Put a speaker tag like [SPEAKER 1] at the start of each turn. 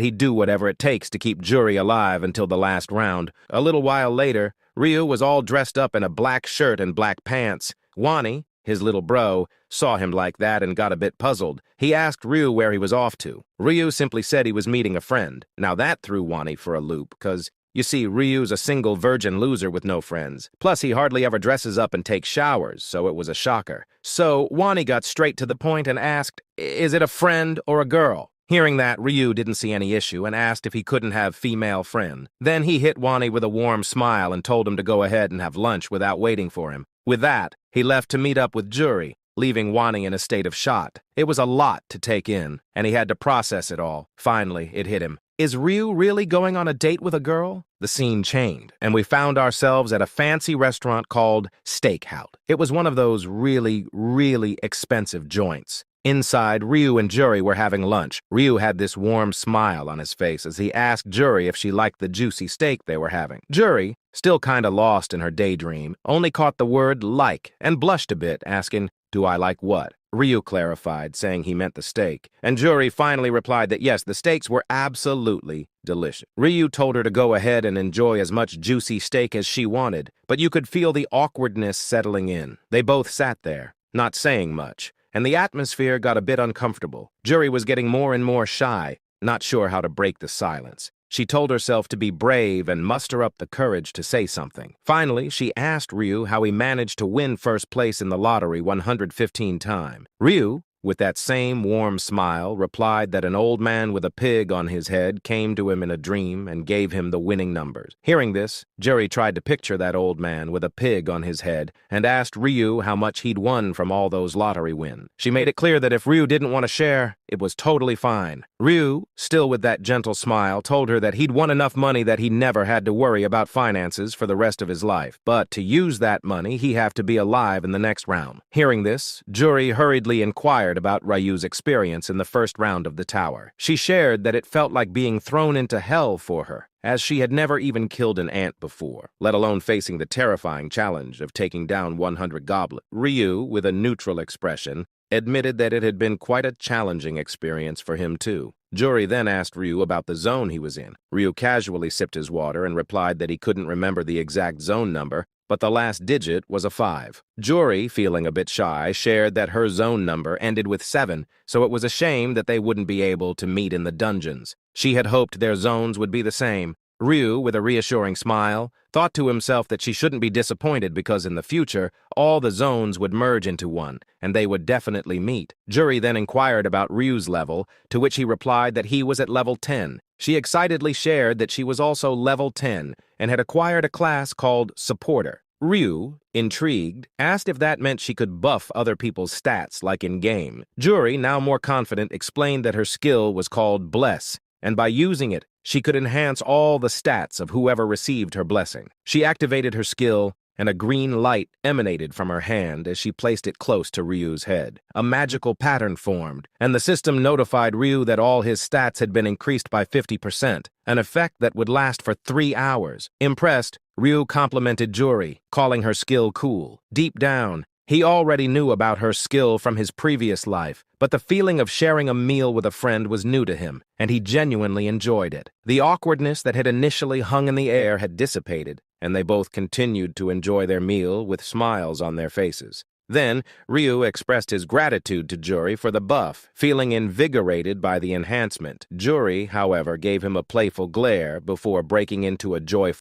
[SPEAKER 1] he'd do whatever it takes to keep Juri alive until the last round. A little while later, Ryu was all dressed up in a black shirt and black pants. Wani, his little bro, saw him like that and got a bit puzzled. He asked Ryu where he was off to. Ryu simply said he was meeting a friend. Now that threw Wani for a loop, because, you see, Ryu's a single virgin loser with no friends. Plus, he hardly ever dresses up and takes showers, so it was a shocker. So, Wani got straight to the point and asked, "Is it a friend or a girl?" Hearing that, Ryu didn't see any issue and asked if he couldn't have female friend. Then he hit Wani with a warm smile and told him to go ahead and have lunch without waiting for him. With that, he left to meet up with Juri, leaving Wani in a state of shock. It was a lot to take in, and he had to process it all. Finally, it hit him. Is Ryu really going on a date with a girl? The scene changed, and we found ourselves at a fancy restaurant called Steakhouse. It was one of those really, really expensive joints. Inside, Ryu and Juri were having lunch. Ryu had this warm smile on his face as he asked Juri if she liked the juicy steak they were having. Juri, still kinda lost in her daydream, only caught the word like and blushed a bit, asking, "Do I like what?" Ryu clarified, saying he meant the steak, and Juri finally replied that yes, the steaks were absolutely delicious. Ryu told her to go ahead and enjoy as much juicy steak as she wanted, but you could feel the awkwardness settling in. They both sat there, not saying much, and the atmosphere got a bit uncomfortable. Juri was getting more and more shy, not sure how to break the silence. She told herself to be brave and muster up the courage to say something. Finally, she asked Ryu how he managed to win first place in the lottery 115 times. Ryu, with that same warm smile, replied that an old man with a pig on his head came to him in a dream and gave him the winning numbers. Hearing this, Juri tried to picture that old man with a pig on his head and asked Ryu how much he'd won from all those lottery wins. She made it clear that if Ryu didn't want to share, it was totally fine. Ryu, still with that gentle smile, told her that he'd won enough money that he never had to worry about finances for the rest of his life. But to use that money, he'd have to be alive in the next round. Hearing this, Juri hurriedly inquired about Ryu's experience in the first round of the tower. She shared that it felt like being thrown into hell for her, as she had never even killed an ant before, let alone facing the terrifying challenge of taking down 100 goblins. Ryu, with a neutral expression, admitted that it had been quite a challenging experience for him too. Juri then asked Ryu about the zone he was in. Ryu casually sipped his water and replied that he couldn't remember the exact zone number, but the last digit was a 5. Juri, feeling a bit shy, shared that her zone number ended with 7, so it was a shame that they wouldn't be able to meet in the dungeons. She had hoped their zones would be the same. Ryu, with a reassuring smile, thought to himself that she shouldn't be disappointed because in the future, all the zones would merge into one, and they would definitely meet. Juri then inquired about Ryu's level, to which he replied that he was at level 10. She excitedly shared that she was also level 10 and had acquired a class called Supporter. Ryu, intrigued, asked if that meant she could buff other people's stats like in-game. Juri, now more confident, explained that her skill was called Bless, and by using it, she could enhance all the stats of whoever received her blessing. She activated her skill, and a green light emanated from her hand as she placed it close to Ryu's head. A magical pattern formed, and the system notified Ryu that all his stats had been increased by 50%, an effect that would last for 3 hours. Impressed, Ryu complimented Juri, calling her skill cool. Deep down, he already knew about her skill from his previous life, but the feeling of sharing a meal with a friend was new to him, and he genuinely enjoyed it. The awkwardness that had initially hung in the air had dissipated, and they both continued to enjoy their meal with smiles on their faces. Then, Ryu expressed his gratitude to Juri for the buff, feeling invigorated by the enhancement. Juri, however, gave him a playful glare before breaking into a joyful